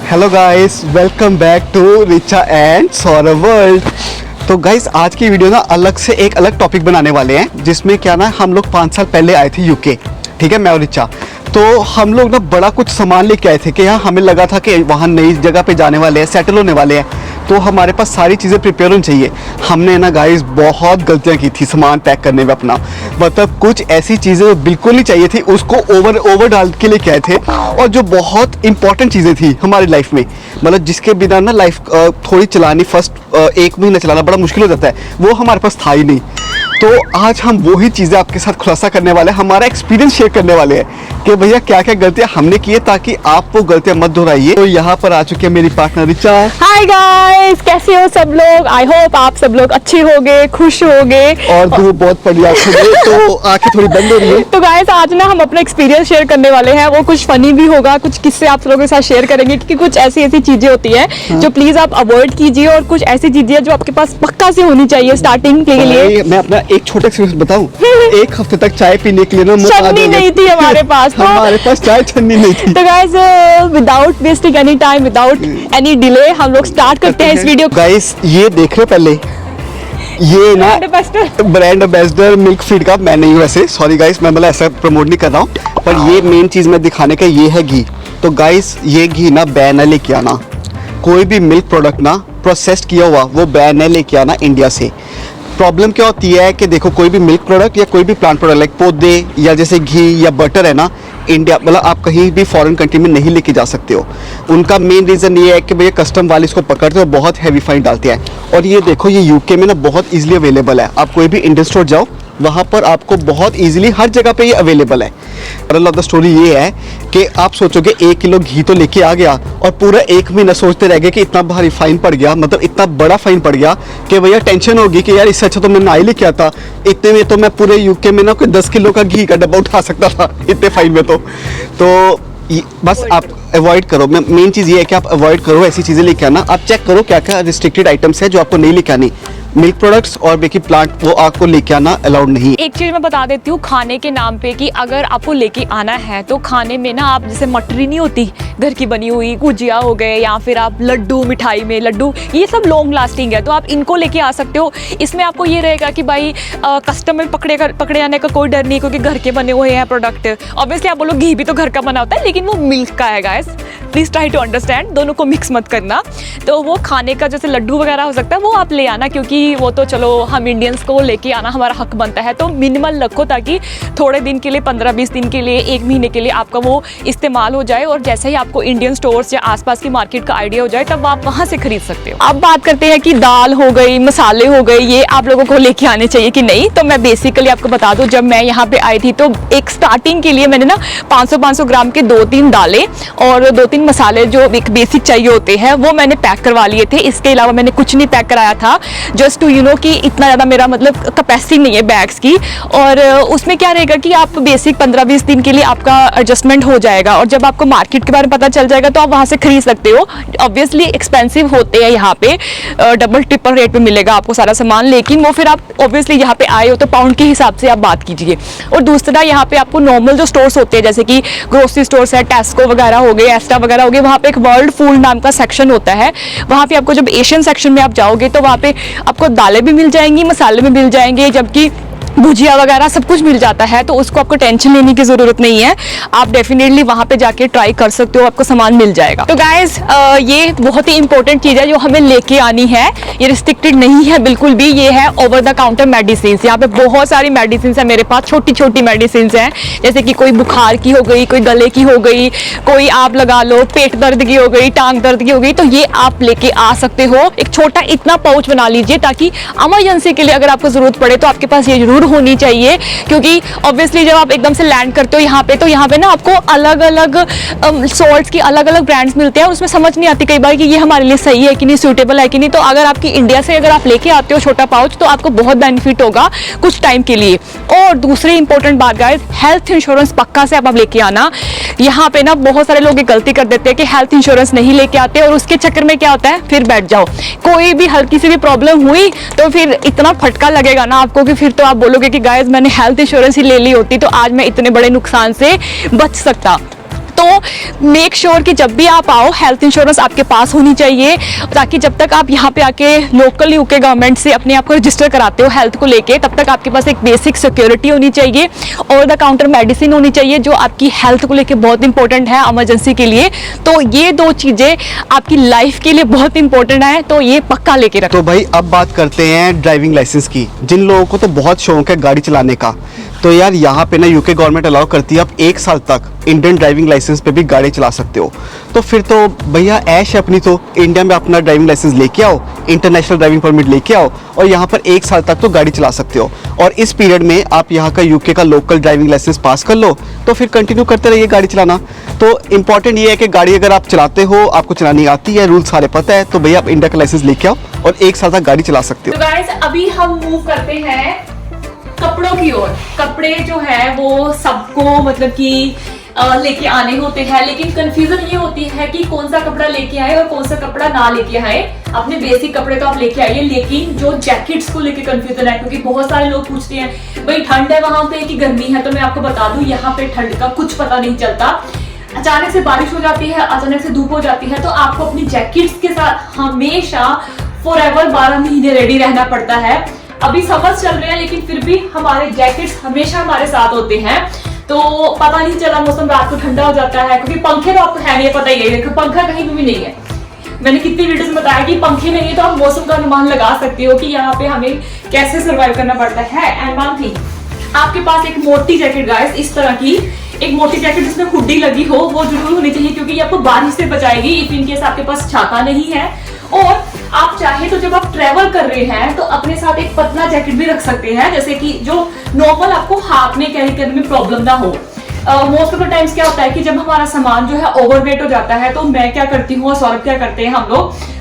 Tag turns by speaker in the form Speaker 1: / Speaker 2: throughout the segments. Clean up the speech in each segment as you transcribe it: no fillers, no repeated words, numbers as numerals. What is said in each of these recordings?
Speaker 1: Hello guys, welcome back to Richa and Saurabh world. तो guys आज की वीडियो ना अलग से एक अलग टॉपिक बनाने वाले हैं, जिसमें क्या ना हम लोग 5 साल पहले आए थे यूके, ठीक है, मैं और रिचा। तो हम लोग ना बड़ा कुछ सामान लेके आए थे कि यहाँ हमें लगा था कि वहाँ नई जगह पे जाने वाले हैं, सेटल होने वाले हैं, तो हमारे पास सारी चीज़ें प्रिपेयर होनी चाहिए। हमने ना गाइस बहुत गलतियाँ की थी सामान पैक करने में अपना, मतलब कुछ ऐसी चीज़ें बिल्कुल नहीं चाहिए थी उसको ओवर डाल के लेके आए थे, और जो बहुत इंपॉर्टेंट चीज़ें थी हमारी लाइफ में, मतलब जिसके बिना ना लाइफ थोड़ी चलानी फर्स्ट 1 महीना चलाना बड़ा मुश्किल हो जाता है, वो हमारे पास था ही नहीं। तो आज हम वही चीज़ें आपके साथ खुलासा करने वाले हैं, हमारा एक्सपीरियंस शेयर करने वाले हैं कि भैया क्या क्या गलतियां हमने की है, ताकि आप वो गलतियां मत दोहराइए। तो यहाँ पर आ चुके हैं मेरी पार्टनर रिचा।
Speaker 2: हाय गाइस, कैसे हो सब लोग? आई होप आप सब लोग अच्छे होगे, खुश होगे।
Speaker 1: और धूप बहुत पड़ी तो आंखें थोड़ी बंद हो रही है।
Speaker 2: तो गाइस आज ना हम अपना एक्सपीरियंस शेयर करने वाले हैं, वो कुछ फनी भी होगा, कुछ किस्से आप लोगों के साथ शेयर करेंगे, क्योंकि कुछ ऐसी चीजें होती हैं जो प्लीज आप अवॉइड कीजिए, और कुछ ऐसी चीजें जो आपके पास पक्का से होनी चाहिए स्टार्टिंग के लिए।
Speaker 1: मैं अपना एक छोटा एक्सपीरियंस बताऊं, 1 हफ्ते तक चाय पीने के लिए ना
Speaker 2: छन्नी नहीं थी हमारे पास, तो
Speaker 1: हमारे पास चाय छन्नी नहीं थी।
Speaker 2: तो guys without wasting any time, without any delay हम लोग स्टार्ट करते हैं इस वीडियो।
Speaker 1: गाइस ये देख रहे हो, पहले ये ना ब्रांड एम्बेसडर मिल्क फीड का, मैं नहीं हूँ वैसे, सॉरी गाइस, मैं मतलब ऐसा प्रमोट नहीं कर रहा हूँ, पर ये मेन चीज़ मैं दिखाने का ये है घी। तो गाइस ये घी ना बैन है लेके आना, कोई भी मिल्क प्रोडक्ट ना प्रोसेस्ड किया हुआ वो बैन है लेके आना इंडिया से। प्रॉब्लम क्या होती है कि देखो कोई भी मिल्क प्रोडक्ट या कोई भी प्लांट प्रोडक्ट लाइक पौधे या जैसे घी या बटर है ना, इंडिया मतलब आप कहीं भी फॉरेन कंट्री में नहीं लेके जा सकते हो। उनका मेन रीज़न ये है कि भैया कस्टम वाले इसको पकड़ते हो, बहुत हैवी फाइन डालते हैं। और ये देखो ये यूके में ना बहुत ईजिली अवेलेबल है, आप कोई भी इंडियन स्टोर जाओ वहाँ पर आपको बहुत ईजिली हर जगह पे ये अवेलेबल है। मोरल ऑफ द स्टोरी ये है कि आप सोचोगे 1 किलो घी तो लेके आ गया, और पूरा 1 महीना सोचते रह गए कि इतना भारी फाइन पड़ गया, मतलब इतना बड़ा फाइन पड़ गया कि भैया टेंशन होगी कि यार इससे अच्छा तो मैं ना ही लेके आता, इतने में तो मैं पूरे यूके में ना कोई 10 किलो का घी का डब्बा उठा सकता था इतने फाइन में। तो बस आप अवॉइड करो, मेन चीज़ ये है कि आप अवॉइड करो ऐसी चीज़ें लेके आना। आप चेक करो क्या क्या रिस्ट्रिक्टेड आइटम्स है जो आपको नहीं लेके आनी। मिल्क प्रोडक्ट्स और बेकी प्लांट वो आपको लेके आना अलाउड नहीं।
Speaker 2: एक चीज मैं बता देती हूँ खाने के नाम पे, कि अगर आपको लेके आना है तो खाने में ना आप जैसे मटरी नहीं होती घर की बनी हुई, गुजिया हो गए, या फिर आप लड्डू, मिठाई में लड्डू, ये सब लॉन्ग लास्टिंग है, तो आप इनको लेके आ सकते हो। इसमें आपको ये रहेगा कि भाई कस्टम में पकड़े जाने का कोई डर नहीं, क्योंकि घर के बने हुए हैं प्रोडक्ट। ऑब्वियसली आप बोलो घी भी तो घर का बना होता है, लेकिन वो मिल्क का है guys, please try to understand, दोनों को मिक्स मत करना। तो वो खाने का जैसे लड्डू वगैरह हो सकता है वो आप ले आना, क्योंकि वो तो चलो हम इंडियंस को लेके आना हमारा हक बनता है। तो मिनिमल रखो, ताकि थोड़े दिन के लिए, 15-20 दिन के लिए, 1 महीने के लिए आपका वो इस्तेमाल हो जाए, और जैसे ही आपको इंडियन स्टोर्स या आसपास की मार्केट का आइडिया हो जाए तब आप वहां से खरीद सकते हो। अब बात करते हैं कि दाल हो गई, मसाले हो गए, ये आप लोगों को लेके आने चाहिए कि नहीं। तो मैं बेसिकली आपको बता दूं, जब मैं यहाँ पे आई थी तो एक स्टार्टिंग के लिए मैंने ना 500 ग्राम के 2-3 दालें और 2-3 मसाले जो एक बेसिक चाहिए होते हैं वो मैंने पैक करवा लिए थे। इसके अलावा मैंने कुछ नहीं पैक कराया था, जस्ट टू यू नो कि इतना ज़्यादा मेरा मतलब कैपेसिटी नहीं है बैग्स की। और उसमें क्या रहेगा कि आप बेसिक 15-20 दिन के लिए आपका एडजस्टमेंट हो जाएगा, और जब आपको मार्केट के बारे में पता चल जाएगा तो आप वहाँ से खरीद सकते हो। ऑब्वियसली एक्सपेंसिव होते हैं यहाँ पे, डबल ट्रिपल रेट पे मिलेगा आपको सारा सामान, लेकिन वो फिर आप ऑब्वियसली यहाँ पे आए हो तो पाउंड के हिसाब से आप बात कीजिए। और दूसरा यहाँ पे आपको नॉर्मल जो स्टोर्स होते हैं जैसे कि ग्रोसरी स्टोर्स है, टेस्को वगैरह हो गए, एस्टा वगैरह हो गए, वहाँ पे एक वर्ल्ड फूड नाम का सेक्शन होता है। वहाँ पे आपको जब एशियन सेक्शन में आप जाओगे तो वहाँ पे आपको दालें भी मिल जाएंगी, मसाले भी मिल जाएंगे, जबकि भुजिया वगैरह सब कुछ मिल जाता है। तो उसको आपको टेंशन लेने की ज़रूरत नहीं है, आप डेफिनेटली वहाँ पे जाके ट्राई कर सकते हो, आपको सामान मिल जाएगा। तो गाइस ये बहुत ही इंपॉर्टेंट चीज़ है जो हमें लेके आनी है, ये रिस्ट्रिक्टेड नहीं है बिल्कुल भी, ये है ओवर द काउंटर मेडिसिन। यहाँ पे बहुत सारी मेडिसिन है मेरे पास, छोटी छोटी मेडिसिन हैं, जैसे कि कोई बुखार की हो गई, कोई गले की हो गई, कोई आप लगा लो पेट दर्द की हो गई, टांग दर्द की हो गई, तो ये आप लेके आ सकते हो। एक छोटा इतना पाउच बना लीजिए, ताकि इमरजेंसी के लिए अगर आपको ज़रूरत पड़े तो आपके पास ये जरूर होनी चाहिए। क्योंकि ऑब्वियसली जब आप एकदम से लैंड करते हो यहाँ पे, तो यहाँ पे ना आपको अलग अलग सॉल्ट्स की अलग अलग ब्रांड्स मिलते हैं, उसमें समझ नहीं आती कई बार कि ये हमारे लिए सही है कि नहीं, सूटेबल है कि नहीं। तो अगर आपकी इंडिया से अगर आप लेके आते हो छोटा पाउच तो आपको बहुत बेनिफिट होगा कुछ टाइम के लिए। और दूसरी इंपॉर्टेंट बात गाइस, हेल्थ इंश्योरेंस पक्का से आप लेके आना। यहाँ पे ना बहुत सारे लोग गलती कर देते हैं कि हेल्थ इंश्योरेंस नहीं लेके आते, और उसके चक्कर में क्या होता है फिर बैठ जाओ, कोई भी हल्की सी भी प्रॉब्लम हुई तो फिर इतना फटका लगेगा ना आपको कि फिर तो आप बोलोगे कि गाइस मैंने हेल्थ इंश्योरेंस ही ले ली होती तो आज मैं इतने बड़े नुकसान से बच सकता। तो मेक श्योर कि जब भी आप आओ हेल्थ इंश्योरेंस आपके पास होनी चाहिए, ताकि जब तक आप यहाँ पे आके लोकल यूके गवर्नमेंट से अपने आप को रजिस्टर कराते हो हेल्थ को लेके, तब तक आपके पास एक बेसिक सिक्योरिटी होनी चाहिए, ओवर द काउंटर मेडिसिन होनी चाहिए जो आपकी हेल्थ को लेके बहुत इंपॉर्टेंट है इमरजेंसी के लिए। तो ये दो चीज़ें आपकी लाइफ के लिए बहुत इंपॉर्टेंट है, तो ये पक्का लेके रखो।
Speaker 1: तो भाई अब बात करते हैं ड्राइविंग लाइसेंस की। जिन लोगों को तो बहुत शौक है गाड़ी चलाने का, तो यार यहाँ पे ना यूके गवर्नमेंट अलाउ करती है आप 1 साल तक इंडियन ड्राइविंग लाइसेंस पे भी गाड़ी चला सकते हो। तो फिर तो भैया ऐश है अपनी, तो इंडिया में अपना ड्राइविंग लाइसेंस लेके आओ, इंटरनेशनल ड्राइविंग परमिट लेके आओ और यहाँ पर 1 साल तक तो गाड़ी चला सकते हो। और इस पीरियड में आप यहाँ का यूके का लोकल ड्राइविंग लाइसेंस पास कर लो, तो फिर कंटिन्यू करते रहिए गाड़ी चलाना। तो इंपॉर्टेंट ये है कि गाड़ी अगर आप चलाते हो, आपको चलानी आती है, रूल सारे पता है, तो भैया आप इंडिया का लाइसेंस लेके आओ और 1 साल तक गाड़ी चला सकते हो।
Speaker 2: तो गाइस अभी हम मूव करते हैं कपड़ों की ओर। कपड़े जो है वो सबको मतलब कि लेके आने होते हैं, लेकिन कंफ्यूजन ये होती है कि कौन सा कपड़ा लेके आए और कौन सा कपड़ा ना लेके आए। अपने बेसिक कपड़े तो आप लेके आइए, लेकिन जो जैकेट्स को लेके कंफ्यूजन है, क्योंकि बहुत सारे लोग पूछते हैं भाई ठंड है वहां पे कि गर्मी है। तो मैं आपको बता दूं यहाँ पे ठंड का कुछ पता नहीं चलता, अचानक से बारिश हो जाती है, अचानक से धूप हो जाती है। तो आपको अपनी जैकेट्स के साथ हमेशा फॉरएवर 12 महीने रेडी रहना पड़ता है। अभी समर्स चल रहे हैं लेकिन फिर भी हमारे जैकेट्स हमेशा हमारे साथ होते हैं। तो पता नहीं चला मौसम रात को ठंडा हो जाता है, क्योंकि पंखे तो आपको है नहीं, पता ही है पंखा कहीं भी नहीं है। मैंने कितनी वीडियोस में बताया कि पंखे नहीं है तो आप मौसम का अनुमान लगा सकते हो कि यहाँ पे हमें कैसे सर्वाइव करना पड़ता है। एंड वन थिंग, आपके पास एक मोटी जैकेट गाइस, इस तरह की एक मोटी जैकेट जिसमें हुडी लगी हो वो जरूर होनी चाहिए, क्योंकि ये आपको बारिश से बचाएगी इफ इन केस आपके पास छाता नहीं है। और आप चाहे तो जब आप ट्रेवल कर रहे हैं तो अपने साथ एक पतला जैकेट भी रख सकते हैं, जैसे कि जो नॉर्मल आपको हाथ में कैरी करने में प्रॉब्लम ना हो। मोस्ट ऑफ द टाइम्स क्या होता है कि जब हमारा सामान जो है ओवरवेट हो जाता है, तो मैं क्या करती हूँ और सौरभ क्या करते हैं,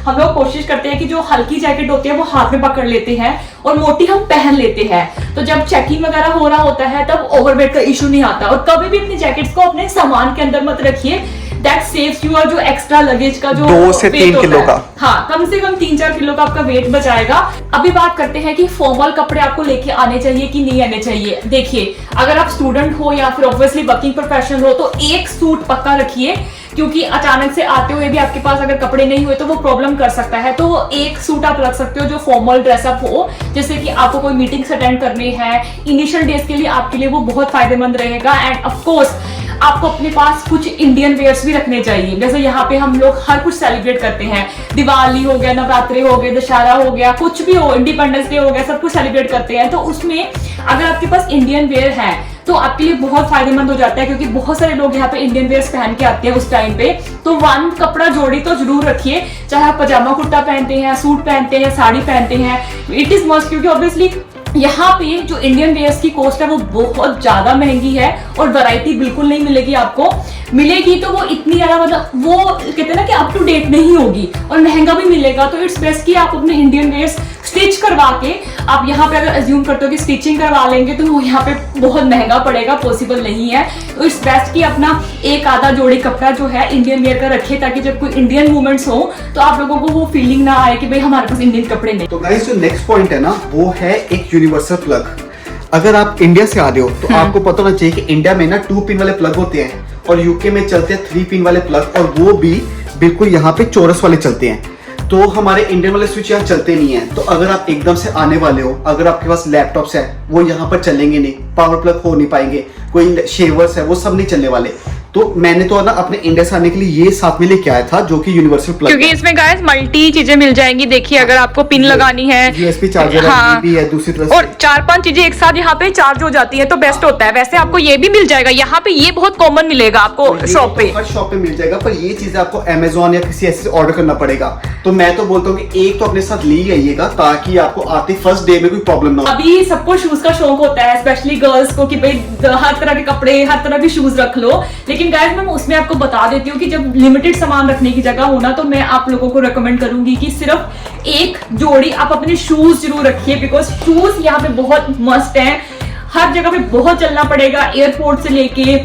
Speaker 2: हम लोग कोशिश करते हैं कि जो हल्की जैकेट होती है वो हाथ में पकड़ लेते हैं और मोटी हम पहन लेते हैं। तो जब चेकिंग वगैरह हो रहा होता है तब ओवरवेट का इशू नहीं आता। और कभी भी अपनी जैकेट्स को अपने सामान के अंदर मत रखिए, दैट सेव्स यू और जो एक्स्ट्रा लगेज का जो
Speaker 1: 2 से 3 किलो का,
Speaker 2: हाँ कम से कम 3-4 किलो का आपका वेट बचाएगा। अभी बात करते हैं कि फॉर्मल कपड़े आपको लेके आने चाहिए कि नहीं आने चाहिए। देखिए, अगर आप स्टूडेंट हो या फिर ऑब्वियसली वर्किंग प्रोफेशनल हो तो एक सूट पक्का रखिए, क्योंकि अचानक से आते हुए भी आपके पास अगर कपड़े नहीं हुए तो वो प्रॉब्लम कर सकता है। तो एक सूट आप रख सकते हो जो फॉर्मल ड्रेसअप हो, जैसे कि आपको कोई मीटिंग्स अटेंड करनी है, इनिशियल डेज के लिए आपके लिए वो बहुत फायदेमंद रहेगा। एंड ऑफ कोर्स आपको अपने पास कुछ इंडियन वेयर्स भी रखने चाहिए, जैसे यहाँ पे हम लोग हर कुछ सेलिब्रेट करते हैं, दिवाली हो गया, नवरात्रि हो गए, दशहरा हो गया, कुछ भी हो, इंडिपेंडेंस डे हो गया, सब कुछ सेलिब्रेट करते हैं। तो उसमें अगर आपके पास इंडियन वेयर है तो आपके लिए बहुत फायदेमंद हो जाता है, क्योंकि बहुत सारे लोग यहाँ पे इंडियन वेयर्स पहन के आते हैं उस टाइम पे। तो वन कपड़ा जोड़ी तो जरूर रखिए, चाहे आप पजामा कुर्ता पहनते हैं, सूट पहनते हैं, साड़ी पहनते हैं, इट इज मस्ट, क्योंकि ऑब्वियसली यहाँ पे जो इंडियन वेयर्स की कॉस्ट है वो बहुत ज्यादा महंगी है और वैरायटी बिल्कुल नहीं मिलेगी आपको। मिलेगी तो वो इतनी ज्यादा, मतलब वो कहते हैं ना कि अप टू डेट नहीं होगी और महंगा भी मिलेगा। तो इट्स बेस्ट कि आप अपने इंडियन वेयर्स स्टिच करवा के, आप यहाँ पे अगर अज्यूम करते हो कि स्टिचिंग करवा लेंगे तो वो यहाँ पे बहुत महंगा पड़ेगा, पॉसिबल नहीं है। तो इट्स बेस्ट कि अपना एक आधा जोड़ी कपड़ा जो है इंडियन वेयर का रखे, ताकि जब कोई इंडियन मूवमेंट्स हो तो आप लोगों को वो फीलिंग ना आए कि भाई हमारे पास इंडियन कपड़े नहीं।
Speaker 1: तो गाइस जो नेक्स्ट पॉइंट है ना वो है एक यूनिवर्सल प्लग। अगर आप इंडिया से आ रहे हो तो आपको पता होना चाहिए कि इंडिया में ना 2 पिन वाले प्लग होते हैं और यूके में चलते हैं 3 पिन वाले प्लग, और वो भी बिल्कुल यहाँ पे चौरस वाले चलते हैं। तो हमारे इंडियन वाले स्विच यहाँ चलते नहीं है। तो अगर आप एकदम से आने वाले हो, अगर आपके पास लैपटॉप्स है वो यहाँ पर चलेंगे नहीं, पावर प्लग हो नहीं पाएंगे, कोई शेवर्स है वो सब नहीं चलने वाले। तो मैंने तो ना अपने इंडिया से आने के लिए ये साथ में लेके आया था, जो कि यूनिवर्सल प्लग,
Speaker 2: क्योंकि इसमें गाइस मल्टी चीजें मिल जाएंगी। देखिए, अगर आपको पिन लगानी है,
Speaker 1: यूएसबी चार्जर है दूसरी तरफ
Speaker 2: और 4-5 चीजें एक साथ यहाँ पे चार्ज हो जाती है तो बेस्ट होता है। वैसे आपको ये भी मिल जाएगा यहाँ पे, ये बहुत कॉमन मिलेगा आपको शॉप पे,
Speaker 1: हर शॉप पे मिल जाएगा। पर ये चीजें आपको अमेजोन या किसी ऐसे ऑर्डर करना पड़ेगा। तो मैं तो बोलता हूँ कि एक तो अपने साथ ले आइएगा, ताकि आपको आते फर्स्ट डे में कोई प्रॉब्लम ना हो।
Speaker 2: अभी सबको शूज का शौक होता है, स्पेशली गर्ल्स को, कि भाई हर तरह के कपड़े, हर तरह के शूज रख लो। लेकिन गाइस मैं उसमें आपको बता देती हूँ कि जब लिमिटेड सामान रखने की जगह हो ना, तो मैं आप लोगों को रेकमेंड करूंगी कि सिर्फ एक जोड़ी आप अपने शूज जरूर रखिए, बिकॉज शूज यहाँ पे बहुत मस्ट है। हर जगह पे बहुत चलना पड़ेगा, एयरपोर्ट से लेके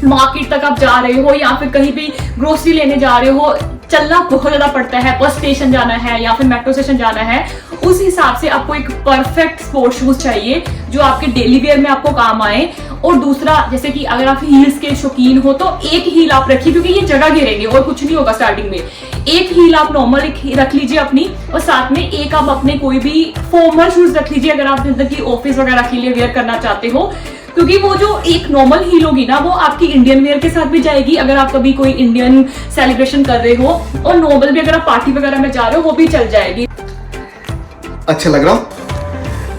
Speaker 2: मार्केट तक आप जा रहे हो या फिर कहीं भी ग्रोसरी लेने जा रहे हो, चलना बहुत ज्यादा पड़ता है। बस स्टेशन जाना है या फिर मेट्रो स्टेशन जाना है, उस हिसाब से आपको एक परफेक्ट स्पोर्ट शूज चाहिए जो आपके डेली वेयर में आपको काम आए। और दूसरा जैसे कि अगर आप हील्स के शौकीन हो तो एक हील आप रखिए, क्योंकि ये जगह घेरेंगे और कुछ नहीं होगा स्टार्टिंग में। एक हील आप नॉर्मल रख लीजिए अपनी, और साथ में एक आप अपने कोई भी फॉर्मल शूज रख लीजिए अगर आप मतलब कि ऑफिस वगैरह के लिए वेयर करना चाहते हो, क्योंकि वो जो एक नॉर्मल हील होगी ना वो आपकी इंडियन वेयर के साथ भी जाएगी अगर आप कभी कोई इंडियन सेलिब्रेशन कर रहे हो, और नॉर्मल भी अगर आप पार्टी वगैरह में जा रहे हो वो भी चल जाएगी।
Speaker 1: अच्छा लग रहा हूँ।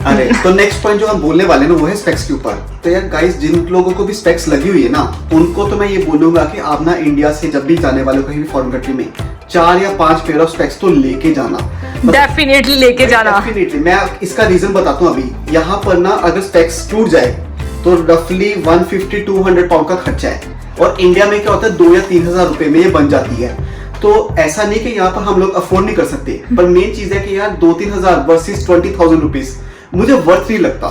Speaker 1: अरे तो नेक्स्ट पॉइंट जो हम बोलने वाले ना वो है स्पेक्स के ऊपर। तो यार गाइस, जिन लोगों को भी स्पेक्स लगी हुई है ना, उनको तो मैं ये बोलूंगा कि आप ना इंडिया से जब भी जाने वाले हो कहीं भी फॉरेन कंट्री में 4 या 5 पेयर ऑफ स्पेक्स तो लेके जाना,
Speaker 2: डेफिनेटली लेके जाना।
Speaker 1: डेफिनेटली। मैं इसका रीजन बताता हूँ अभी। यहाँ पर ना अगर स्पेक्स टूट जाए तो रफली 150-200 पाउंड का खर्चा है, और इंडिया में क्या होता है 2 या 3 हजार रुपए में ये बन जाती है। तो ऐसा नहीं कि यहाँ पर हम लोग अफोर्ड नहीं कर सकते, पर मेन चीज है कि यार 2-3 हजार वर्सेस 20,000 रुपीज मुझे वर्थ नहीं लगता।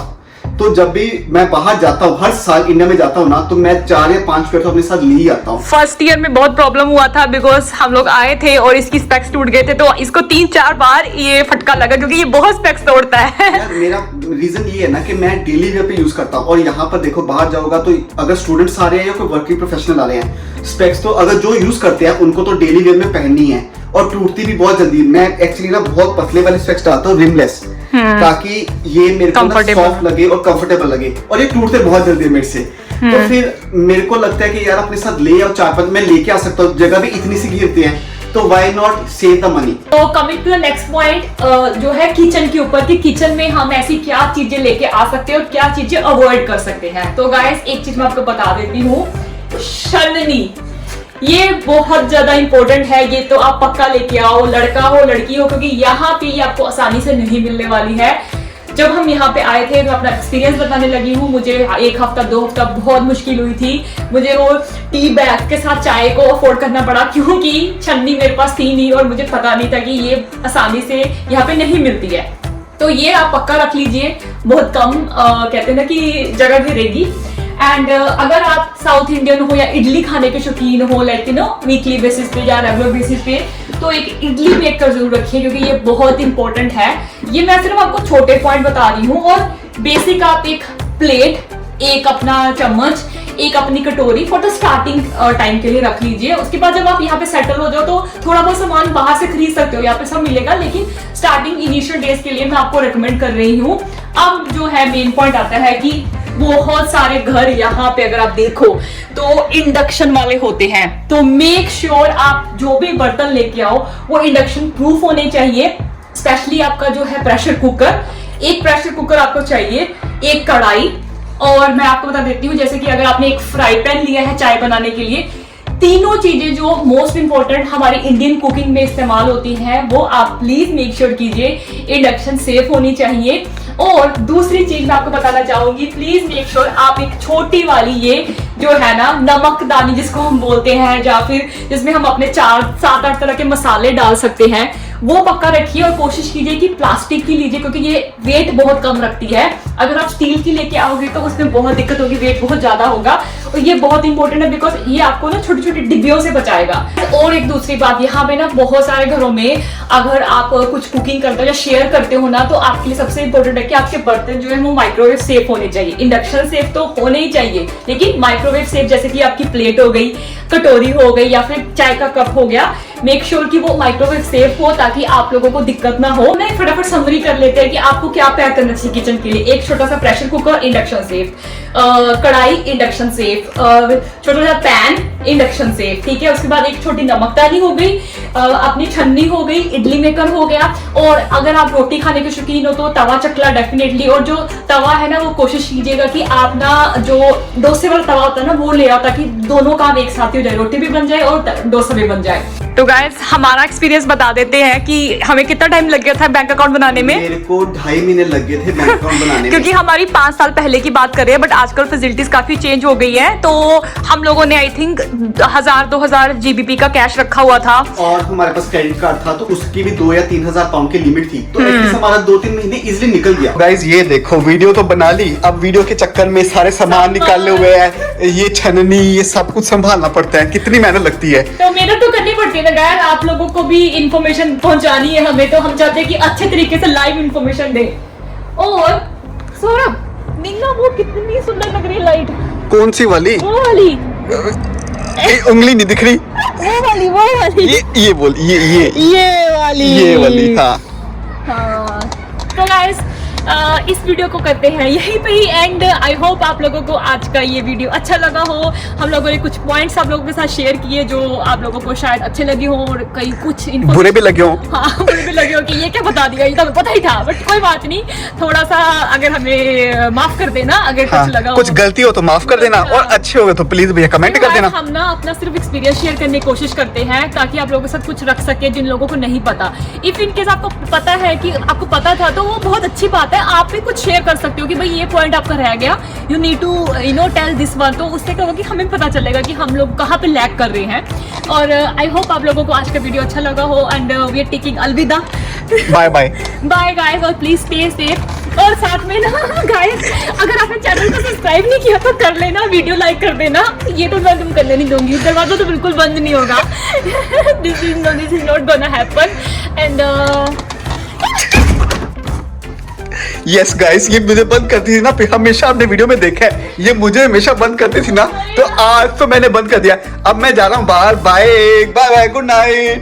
Speaker 1: तो जब भी मैं बाहर जाता हूँ, हर साल इंडिया में जाता हूँ ना, तो मैं 4 या 5 पेयर तो अपने साथ ले ही आता हूँ।
Speaker 2: फर्स्ट ईयर में बहुत प्रॉब्लम हुआ था, बिकॉज हम लोग आए थे और इसकी स्पेक्स टूट गए थे, तो इसको 3-4 बार ये फटका लगा, क्योंकि ये बहुत स्पेक्स तोड़ता है।
Speaker 1: यार मेरा रीजन ये है ना कि मैं डेली वेयर पे यूज करता हूँ, और यहाँ पर देखो बाहर जाओगा तो अगर स्टूडेंट्स आ रहे हैं या कोई वर्किंग प्रोफेशनल आ रहे हैं, स्पेक्स तो अगर जो यूज करते हैं उनको तो डेली वेयर में पहननी है, और टूटती भी बहुत जल्दी। मैं एक्चुअली ना बहुत पतले वाले स्पेक्स डालता हूँ, रिमलेस, ताकि ये मेरे को ना सॉफ्ट लगे और कंफर्टेबल लगे, और ये टूटते बहुत जल्दी है मेरे से। तो फिर मेरे को लगता है कि यार अपने साथ ले आओ 4-5, मैं लेके आ सकता हूँ, जगह भी इतनी सी घेरते हैं, तो why not save the money.
Speaker 2: तो coming to the next point जो है किचन के ऊपर, कि किचन में हम ऐसी क्या चीजें लेके आ सकते हैं और क्या चीजें अवॉइड कर सकते हैं। तो गाइस एक चीज मैं आपको बता देती हूँ, छन्नी, ये बहुत ज्यादा इंपॉर्टेंट है। ये तो आप पक्का लेके आओ, लड़का हो लड़की हो, क्योंकि यहाँ पे ये आपको आसानी से नहीं मिलने वाली है। जब हम यहाँ पे आए थे, मैं अपना एक्सपीरियंस बताने लगी हूँ, मुझे 1 हफ्ता 2 हफ्ता बहुत मुश्किल हुई थी। मुझे वो टी बैग के साथ चाय को अफोर्ड करना पड़ा, क्योंकि छन्नी मेरे पास थी नहीं और मुझे पता नहीं था कि ये आसानी से यहाँ पे नहीं मिलती है। तो ये आप पक्का रख लीजिए, बहुत कम कहते हैं ना कि जगह घेरेगी। एंड अगर आप साउथ इंडियन हो या इडली खाने के शौकीन हो, like you know weekly basis पे या रेगुलर बेसिस पे, तो एक इडली मेकर जरूर रखिए, क्योंकि ये बहुत इंपॉर्टेंट है। ये मैं सिर्फ आपको छोटे पॉइंट बता रही हूँ, और बेसिक आप एक प्लेट, एक अपना चम्मच, एक अपनी कटोरी फॉर द स्टार्टिंग टाइम के लिए रख लीजिए। उसके बाद जब आप यहाँ पे सेटल हो जाओ तो थोड़ा बहुत सामान बाहर से खरीद सकते हो, यहाँ पे सब मिलेगा, लेकिन स्टार्टिंग इनिशियल डेज के लिए मैं आपको रिकमेंड कर रही हूँ। अब जो है मेन पॉइंट आता है कि बहुत सारे घर यहाँ पे अगर आप देखो तो इंडक्शन वाले होते हैं, तो मेक श्योर आप जो भी बर्तन लेके आओ वो इंडक्शन प्रूफ होने चाहिए। स्पेशली आपका जो है प्रेशर कुकर, एक प्रेशर कुकर आपको चाहिए, एक कढ़ाई, और मैं आपको बता देती हूँ जैसे कि अगर आपने एक फ्राई पैन लिया है चाय बनाने के लिए, तीनों चीजें जो मोस्ट इंपॉर्टेंट हमारी इंडियन कुकिंग में इस्तेमाल होती हैं वो आप प्लीज मेक श्योर कीजिए इंडक्शन सेफ होनी चाहिए। और दूसरी चीज मैं आपको बताना चाहूंगी, प्लीज मेक श्योर आप एक छोटी वाली ये जो है ना नमकदानी जिसको हम बोलते हैं, या फिर जिसमें हम अपने 4-7-8 तरह के मसाले डाल सकते हैं, वो पक्का रखिए। और कोशिश कीजिए कि प्लास्टिक की लीजिए, क्योंकि ये वेट बहुत कम रखती है। अगर आप स्टील की लेके आओगे तो उसमें बहुत दिक्कत होगी, वेट बहुत ज्यादा होगा। और ये बहुत इंपॉर्टेंट है, बिकॉज ये आपको ना छोटी छोटी डिब्बियों से बचाएगा। और एक दूसरी बात, यहाँ पे ना बहुत सारे घरों में अगर आप कुछ कुकिंग करते हो या शेयर करते हो ना, तो आपके लिए सबसे इंपॉर्टेंट है कि आपके बर्तन जो है वो माइक्रोवेव सेफ होने चाहिए। इंडक्शन सेफ तो होने ही चाहिए, लेकिन माइक्रोवेव सेफ, जैसे कि आपकी प्लेट हो गई, कटोरी हो गई, या फिर चाय का कप हो गया, मेक श्योर कि वो माइक्रोवेव सेफ हो ताकि आप लोगों को दिक्कत ना हो। मैं फटाफट समरी कर लेते हैं कि आपको क्या पैक करना चाहिए किचन के लिए। एक छोटा सा प्रेशर कुकर, इंडक्शन सेफ, कढ़ाई इंडक्शन सेफ, छोटा सा पैन इंडक्शन सेफ, ठीक है। उसके बाद एक छोटी नमकदानी हो गई, अपनी छन्नी हो गई, इडली मेकर हो गया, और अगर आप रोटी खाने के शौकीन हो तो तवा चकला डेफिनेटली। और जो तवा है ना वो कोशिश कीजिएगा कि आप ना जो डोसे वाला तवा होता है ना वो ले आओ, ताकि दोनों काम एक साथ ही हो जाए, रोटी भी बन जाए और डोसा भी बन जाए। तो गाइस हमारा एक्सपीरियंस बता देते हैं कि हमें कितना टाइम लग गया था बैंक अकाउंट बनाने में।
Speaker 1: मेरे को 2.5 महीने लग गए थे बैंक अकाउंट बनाने में,
Speaker 2: क्योंकि हमारी 5 साल पहले की बात कर रहे हैं, बट आजकल फैसिलिटीज काफी चेंज हो गई है। तो हम लोगों ने आई थिंक 1000-2000 जीबीपी का कैश रखा हुआ था,
Speaker 1: और हमारे पास क्रेडिट कार्ड था, तो उसकी भी 2 या 3 हजार पाउंड की लिमिट थी, तो एटलीस्ट हमारा 2-3 महीने इजिली निकल गया। गाइस ये देखो, वीडियो तो बना ली, अब वीडियो के चक्कर में सारे सामान निकाले हुए हैं, ये छननी, ये सब कुछ संभालना पड़ता है, कितनी मेहनत लगती है।
Speaker 2: तो मेहनत तो करनी पड़ती है ना गाइस, आप लोगों को भी इंफॉर्मेशन पहुंचानी है हमें, तो हम चाहते हैं कि अच्छे तरीके से लाइव इंफॉर्मेशन दें। और सौरभ निंगा वो कितनी सुंदर लग रही है लाइट।
Speaker 1: कौन सी वाली?
Speaker 2: वो वाली,
Speaker 1: उंगली नहीं दिख रही।
Speaker 2: वो वाली
Speaker 1: ये बोल, ये वाली। हाँ
Speaker 2: हाँ। तो गाइस इस वीडियो को करते हैं यहीं पे ही एंड। आई होप आप लोगों को आज का ये वीडियो अच्छा लगा हो। हम लोगों ने कुछ पॉइंट्स आप लोगों के साथ शेयर किए जो आप लोगों को शायद अच्छे लगे हो, और कई कुछ
Speaker 1: बुरे भी लगे हो।
Speaker 2: हाँ बुरे भी लगे हो कि ये क्या बता दिया, ये तो हमें पता ही था, बट कोई बात नहीं। थोड़ा सा अगर हमें माफ कर देना अगर कुछ लगा हो,
Speaker 1: कुछ गलती हो तो माफ कर देना, और अच्छे हो गए तो प्लीज भैया कमेंट कर देना।
Speaker 2: हम ना अपना सिर्फ एक्सपीरियंस शेयर करने की कोशिश करते हैं ताकि आप लोगों के साथ कुछ रख सके जिन लोगों को नहीं पता। इफ इन केस आपको पता है कि आपको पता था तो वो बहुत अच्छी बात है, आप भी कुछ शेयर कर सकते हो कि भाई ये पॉइंट आपका रह गया, you need to tell this one. तो उससे क्या होगा कि हमें पता चलेगा कि हम लोग कहाँ पे लैग कर रहे हैं। और आई होप आप लोगों को आज का वीडियो अच्छा लगा हो एंड वी आर टेकिंग अलविदा,
Speaker 1: बाय बाय
Speaker 2: बाय गाइस, और प्लीज स्टे सेफ। और साथ में ना गाइस अगर आपने चैनल को सब्सक्राइब नहीं किया तो कर लेना, वीडियो लाइक कर देना। ये तो मैं तुम करने नहीं दूंगी, दरवाजा तो बिल्कुल बंद नहीं होगा। This is not gonna happen and
Speaker 1: yes guys, ये मुझे बंद करती थी ना, हमेशा आपने वीडियो में देखा है, ये मुझे हमेशा बंद करती थी ना, तो आज तो मैंने बंद कर दिया। अब मैं जा रहा हूँ बाहर। Bye bye bye, good night.